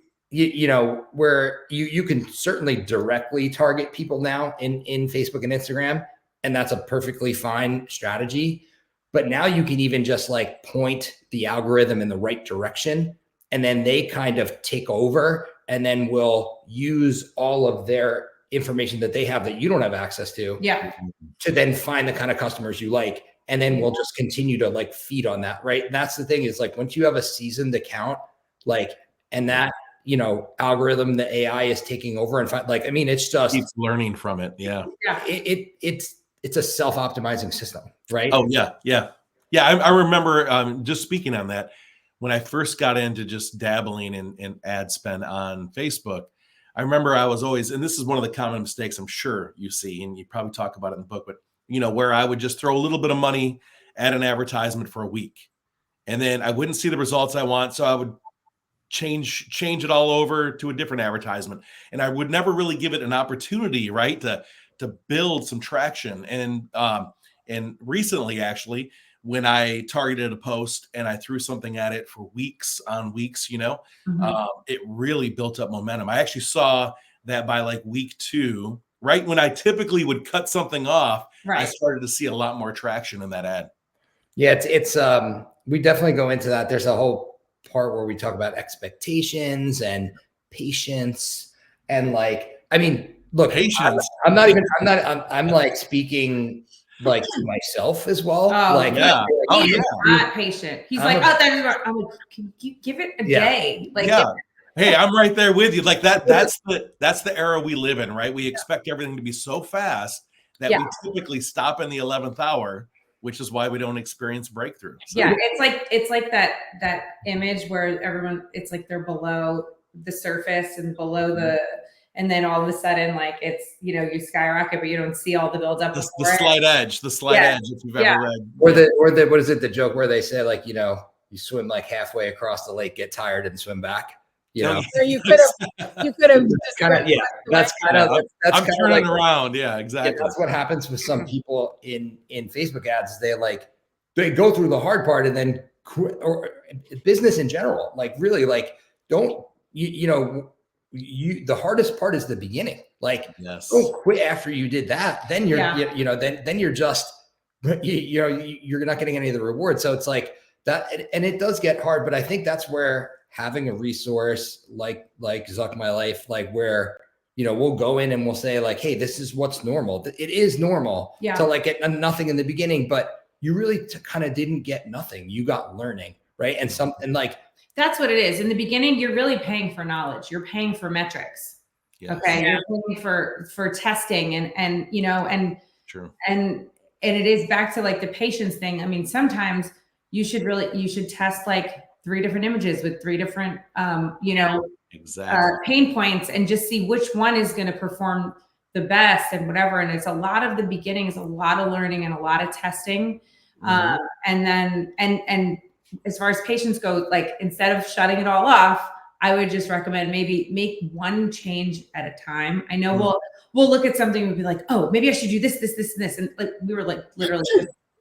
where you can certainly directly target people now in Facebook and Instagram, and that's a perfectly fine strategy. But now you can even just like point the algorithm in the right direction, and then they kind of take over and then will use all of their information that they have that you don't have access to, to then find the kind of customers you like. And then we'll just continue to like feed on that. Right. And that's the thing, is like, once you have a seasoned account, like, and that, algorithm, the AI is taking over and it's just keeps learning from it. Yeah. It's a self-optimizing system. Right. Oh yeah. Yeah. Yeah. I remember just speaking on that, when I first got into just dabbling in ad spend on Facebook, I remember I was always, and this is one of the common mistakes I'm sure you see, and you probably talk about it in the book, but where I would just throw a little bit of money at an advertisement for a week, and then I wouldn't see the results I want. So I would change it all over to a different advertisement. And I would never really give it an opportunity, right, to build some traction. And recently, actually, when I targeted a post and I threw something at it for weeks on weeks, it really built up momentum. I actually saw that by like week 2, right when I typically would cut something off, I started to see a lot more traction in that ad. Yeah, it's we definitely go into that. There's a whole part where we talk about expectations and patience, and like, I mean, look, patience. I'm like speaking like to myself as well. Oh, Like, yeah. Oh, He yeah. is not patient. He's like, oh, that is right. I'm like, can you give it a day? Like, yeah. Hey, I'm right there with you. Like that's the era we live in, right? We expect everything to be so fast that we typically stop in the 11th hour, which is why we don't experience breakthrough. So. Yeah, it's like that image where everyone, it's like they're below the surface and below and then all of a sudden, like it's, you skyrocket, but you don't see all the buildup. The slight edge, if you've ever read. Or the what is it, the joke where they say, like, you swim like halfway across the lake, get tired, and swim back. Or you could have That's kind of I'm turning around. Yeah, exactly. That's what happens with some people in Facebook ads. They go through the hard part and then quit, or business in general. Like, really, like, don't the hardest part is the beginning. Like, don't quit after you did that. Then you're then you're just you're not getting any of the reward. So it's like that, and it does get hard. But I think that's where having a resource like Zuck My Life, like where, we'll go in and we'll say, like, hey, this is what's normal. It is normal to like get nothing in the beginning, but you really kind of didn't get nothing. You got learning, right? And like, that's what it is. In the beginning, you're really paying for knowledge. You're paying for metrics. Yes. Okay. Yeah. You're paying for testing and true. And it is back to like the patience thing. I mean, sometimes you should test like 3 different images with 3 different, pain points, and just see which one is going to perform the best and whatever. And it's a lot of the beginning is a lot of learning and a lot of testing. And then, and as far as patience go, like, instead of shutting it all off, I would just recommend maybe make one change at a time. I know we'll look at something and be like, oh, maybe I should do this, this, this, and this. And like, we were like, literally,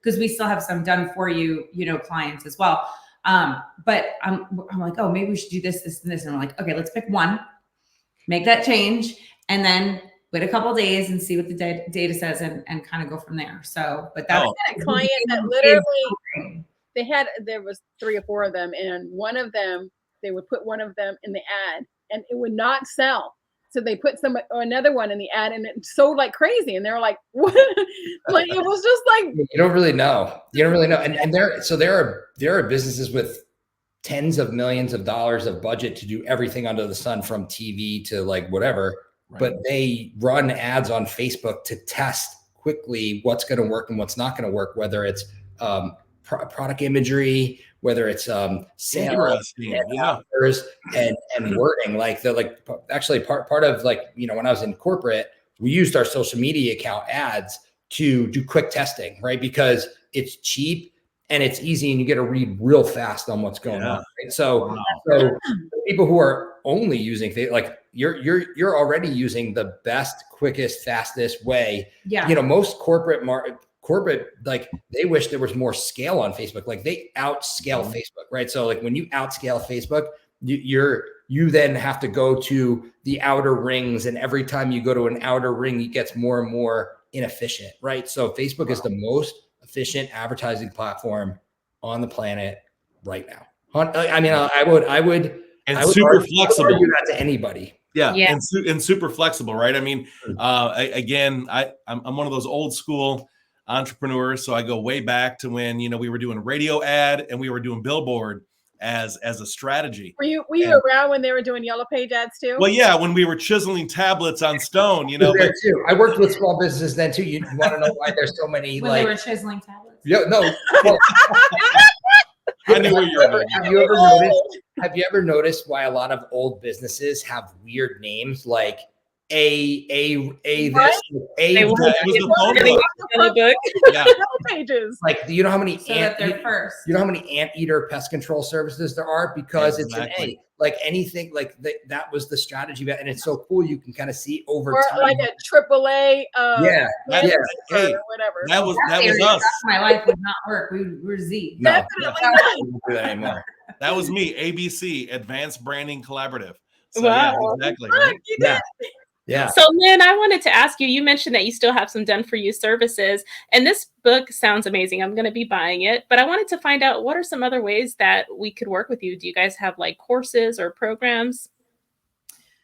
because we still have some done for you, clients as well. But I'm like, oh, maybe we should do this, this, and this. And I'm like, okay, let's pick one, make that change, and then wait a couple of days and see what the data says, and kind of go from there. So, but that was a client that literally there was 3 or 4 of them, and one of them, they would put one of them in the ad and it would not sell. So they put another one in the ad and it sold like crazy. And they were like, what? Like, it was just like, you don't really know. And there are businesses with tens of millions of dollars of budget to do everything under the sun, from TV to like whatever, but they run ads on Facebook to test quickly what's going to work and what's not going to work, whether it's product imagery, whether it's sales and wording. Like actually part of, like, when I was in corporate, we used our social media account ads to do quick testing, right? Because it's cheap and it's easy and you get to read real fast on what's going on. Right? So people who are only using, like, you're already using the best, quickest, fastest way. Yeah. Most corporate, like, they wish there was more scale on Facebook. Like, they outscale Facebook, right? So like, when you outscale Facebook, you then have to go to the outer rings, and every time you go to an outer ring, it gets more and more inefficient, right? So Facebook is the most efficient advertising platform on the planet right now. I mean, I would super flexible. Do that to anybody. Yeah. And super flexible, right? I mean, I'm one of those old school entrepreneurs, so I go way back to when we were doing radio ad and we were doing billboard as a strategy. Were you around when they were doing Yellow Page ads too? Well, yeah, when we were chiseling tablets on stone, There too. I worked with small businesses then too. You want to know why there's so many when they were chiseling tablets? Yeah, no. Well, I knew where you were. Have you ever noticed why a lot of old businesses have weird names, like it was the phone book. Yeah. Pages. Like, you know how many anteater pest control services there are, because it's an A. Like, anything like that was the strategy, and it's so cool. You can kind of see over time, like a AAA. Hey, whatever. That was us. My life would not work. We were Z. No, definitely don't do that anymore. That was me. ABC, Advanced Branding Collaborative. So, wow. Yeah, exactly. Right? Yeah. So Lynn, I wanted to ask you, you mentioned that you still have some done for you services, and this book sounds amazing. I'm going to be buying it, but I wanted to find out, what are some other ways that we could work with you? Do you guys have like courses or programs?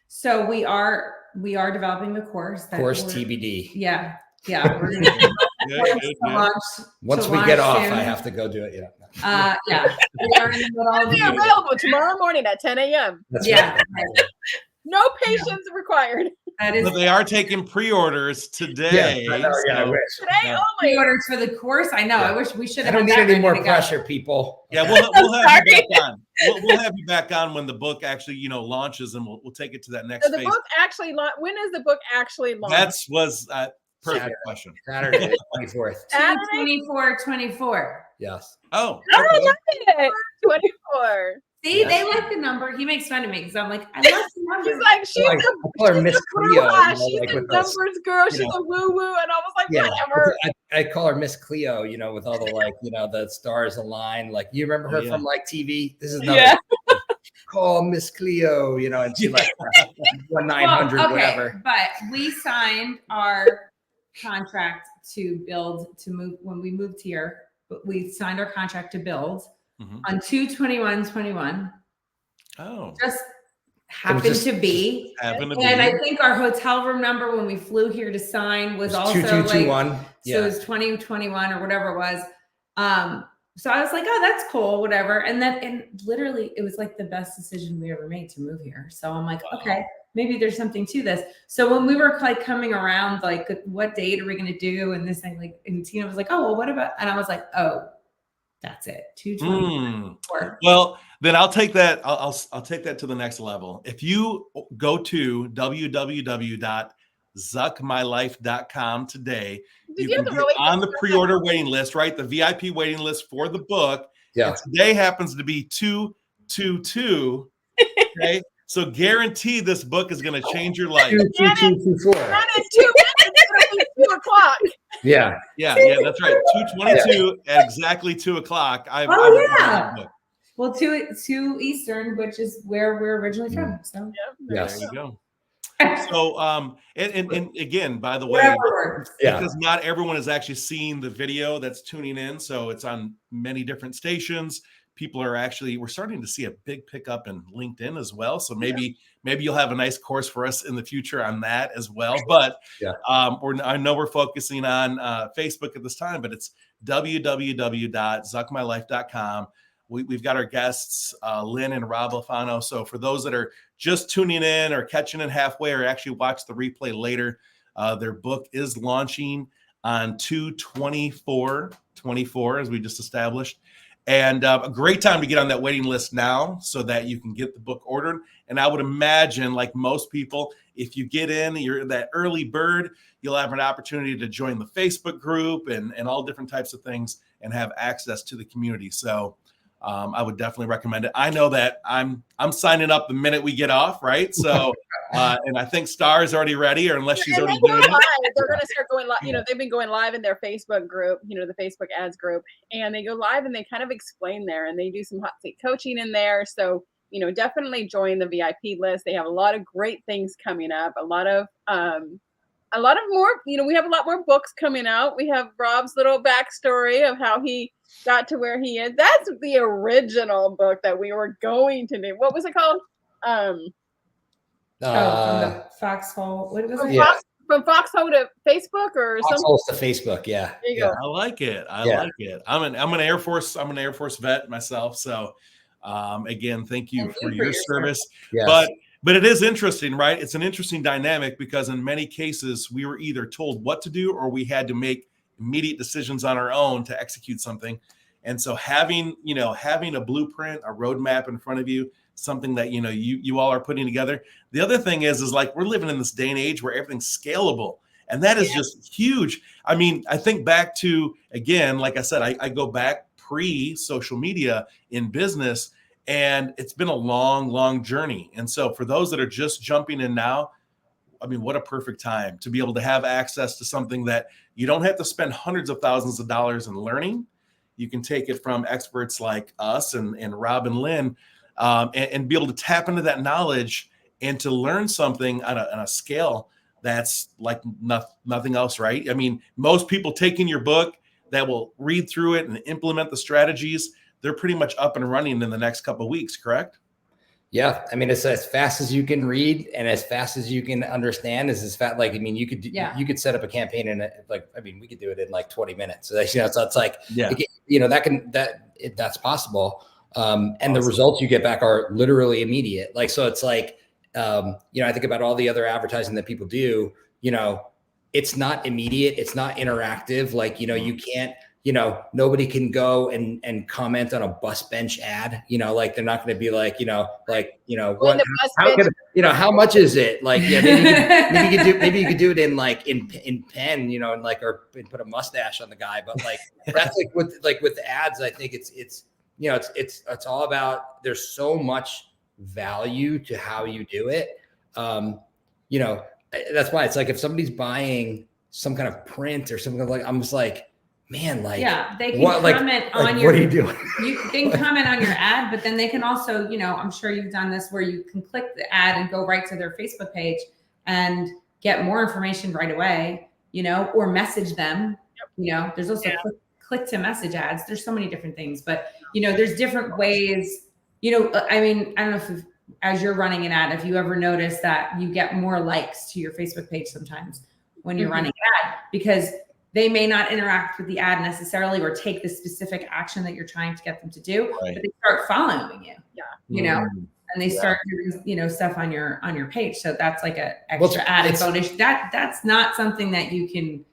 So we are developing the course. Course TBD. Yeah. We're going to Good. launch. Once to we get launch off, soon. I have to go do it. Yeah. Yeah. We are in the middle It'll of be available tomorrow morning at 10 a.m. That's Yeah. right. No patience required. That is But they are taking pre-orders today. Yeah, I know, yeah, I so- wish. Today only. pre-orders for the course. I know. Yeah. I wish we should I have. don't had need that any more ready to go. pressure, people. Yeah, we'll have you back on. We'll have you back on when the book actually, launches, and we'll take it to that next So the phase. book actually when is the book actually launched? That was a perfect Saturday. question. Saturday, the 24th. Saturday? 24. Yes. Oh, Oh, okay. I love it. 24. See, Yes. they like the number. He makes fun of me because I'm like, I love the number. She's like, she's Like, I call her the Miss brouhaha. Cleo. She's Like the with us. numbers girl. She's know. a woo woo. And I was like, Yeah, whatever. I call her Miss Cleo, with all the the stars align. Like, you remember her from like TV? This is another Yeah. call Miss Cleo, and she like 1-900 whatever. But we signed our contract to move when we moved here. But we signed our contract to build Mhm. on 2/21/21. Oh, Just happened to be. happened to And be. I think our hotel room number when we flew here to sign was also like 2221. so Yeah. it was 2021 or whatever it was. So I was like, oh, that's cool, whatever. And literally it was like the best decision we ever made to move here. So I'm like, okay, maybe there's something to this. So when we were like coming around, like, what date are we going to do? And this thing, like, and Tina was like, oh, well, what about, and I was like, oh, that's it. 224. Well, then I'll take that. I'll take that to the next level. If you go to www.zuckmylife.com today, Did you you can have to get really on the pre-order waiting list, right? The VIP waiting list for the book. Yeah. And today happens to be 2/22. Okay. So guarantee this book is going to change your life. 22224. Not in 2 minutes. It'll be 2 o'clock. Yeah. Yeah, that's right. 2/22 at exactly 2 o'clock. I've Oh, ordered yeah. the book. Well, 2 Eastern, which is where we're originally from. So Yes. There you go. So, and again, by the way, wherever works. Yeah. because not everyone is actually seeing the video that's tuning in, so it's on many different stations. People are we're starting to see a big pickup in LinkedIn as well. So maybe you'll have a nice course for us in the future on that as well. But I know we're focusing on Facebook at this time, but it's www.zuckmylife.com. We've got our guests, Lynn and Rob Alfano. So for those that are just tuning in or catching it halfway or actually watch the replay later, their book is launching on 2/24/24, as we just established. And a great time to get on that waiting list now so that you can get the book ordered. And I would imagine, like most people, if you get in, you're that early bird, you'll have an opportunity to join the Facebook group and all different types of things and have access to the community. So I would definitely recommend it. I know that I'm signing up the minute we get off, right? So, and I think Starr is already ready, or unless she's already doing it. They're going to start going live. They've been going live in their Facebook group, the Facebook ads group, and they go live and they kind of explain there, and they do some hot seat coaching in there. So, definitely join the VIP list. They have a lot of great things coming up. A lot of more, we have a lot more books coming out. We have Rob's little backstory of how he got to where he is. That's the original book that we were going to do. What was it called? From the Foxhole. What was it? From Foxhole to Facebook or something. Foxholes to Facebook. Yeah. There you go. I like it. I like it. I'm an Air Force vet myself. So again, thank you for your service. Yes. But it is interesting, right? It's an interesting dynamic because in many cases we were either told what to do or we had to make immediate decisions on our own to execute something. And so having a blueprint, a roadmap in front of you, something that you all are putting together. The other thing is like we're living in this day and age where everything's scalable. And that is just huge. I mean, I think back to, again, like I said, I go back pre-social media in business, and it's been a long, long journey. And so for those that are just jumping in now, I mean, what a perfect time to be able to have access to something that you don't have to spend hundreds of thousands of dollars in learning. You can take it from experts like us and Rob and Lynn, and be able to tap into that knowledge and to learn something on a scale that's like nothing else, right? I mean, most people taking your book that will read through it and implement the strategies, they're pretty much up and running in the next couple of weeks, correct? Yeah. I mean, it's as fast as you can read and as fast as you can understand is as fast. Like, I mean, you could set up a campaign in we could do it in like 20 minutes. So, so it's like, that's possible. And the results you get back are literally immediate. Like, so it's like, I think about all the other advertising that people do, it's not immediate. It's not interactive. Like, you can't, nobody can go and comment on a bus bench ad, like they're not going to be like, how much is it? Like, maybe you could do it in like in pen, and like, or put a mustache on the guy. But like, that's like with the ads, I think it's all about, there's so much value to how you do it. That's why it's like, if somebody's buying some kind of print or something, like, I'm just like, man, like, they can comment on your, what are you doing? They can comment on your ad, but then they can also, I'm sure you've done this where you can click the ad and go right to their Facebook page and get more information right away, or message them, there's also click to message ads. There's so many different things, but there's different ways, I mean, I don't know if as you're running an ad, if you ever notice that you get more likes to your Facebook page sometimes when you're running an ad, because they may not interact with the ad necessarily or take the specific action that you're trying to get them to do, but they start following you. And they start doing, stuff on your page. So that's like a extra added bonus. That's not something that you can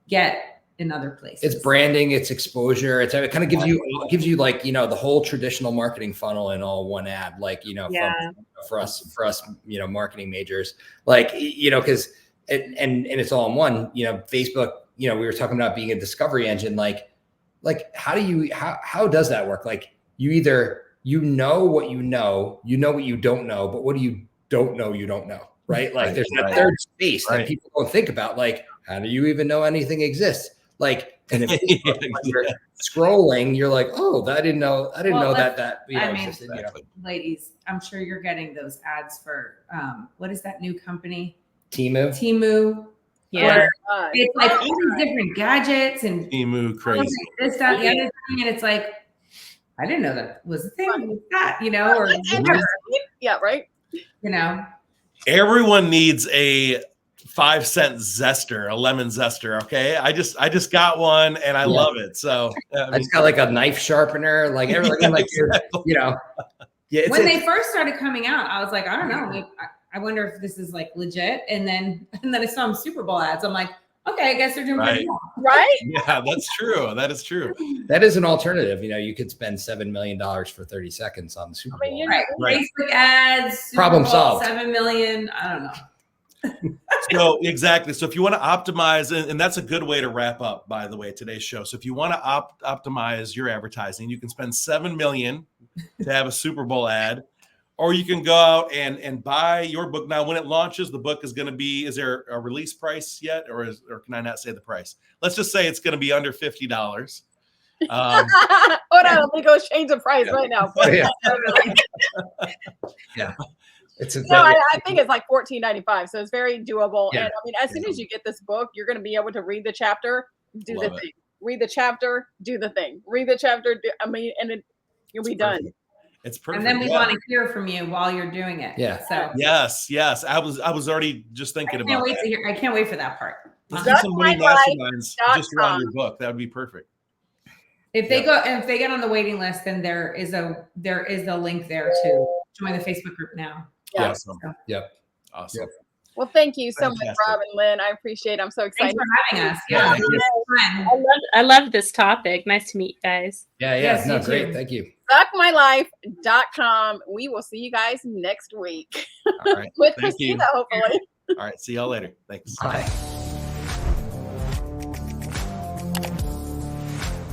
get in other places. It's branding, it's exposure. It kind of gives you like, the whole traditional marketing funnel in all one ad, like, for us, marketing majors, like, cause and it's all in one, Facebook, we were talking about being a discovery engine. Like how does that work? Like you either, what you know what you don't know, but what do you don't know, right? Like there's that third space that people don't think about. Like, how do you even know anything exists? Like, and if you're scrolling, you're like, oh, I didn't know that existed. Ladies, I'm sure you're getting those ads for what is that new company? Temu. Yeah, it's like all these different gadgets and Temu crazy. This, that, the other thing, and it's like, I didn't know that was a thing. Was that, or whatever. Yeah, right. Everyone needs a 5-cent zester, a lemon zester. Okay, I just got one and I love it. So I just got like a knife sharpener, like everything, like when they first started coming out, I was like, I don't know. I wonder if this is like legit. And then I saw some Super Bowl ads. I'm like, okay, I guess they're doing pretty well. Right? Yeah, that's true. That is true. That is an alternative. You could spend $7 million for 30 seconds on the Super Bowl. Right. Facebook ads. Super Problem Bowl, solved. 7 million. I don't know. So exactly. So if you want to optimize, and that's a good way to wrap up, by the way, today's show. So if you want to optimize your advertising, you can spend $7 million to have a Super Bowl ad. Or you can go out and buy your book. Now, when it launches, the book is going to be, is there a release price yet? Or can I not say the price? Let's just say it's going to be under $50. Hold on, let me go change the price right now. Yeah. I think it's like $14.95. So it's very doable. Yeah. And I mean, as soon as you get this book, you're going to be able to read the chapter, do the thing. Read the chapter, do the thing. Read the chapter, you'll be done. It's perfect. And then we want to hear from you while you're doing it. Yeah. So yes. I was already just thinking about that. I can't wait for that part. Let's do some mini masterminds just around your book. That would be perfect. If they get on the waiting list, then there is a link there to join the Facebook group now. Yeah. Awesome. So. Yep. Awesome. Yep. Well, thank you so much, Rob and Lynn. I appreciate it. I'm so excited. Thanks for having us. Yeah. I love this topic. Nice to meet you guys. Yeah. Yes, no, great. Thank you. ZuckMyLife.com. We will see you guys next week. All right. With Christina, hopefully. All right. See y'all later. Thanks. Bye.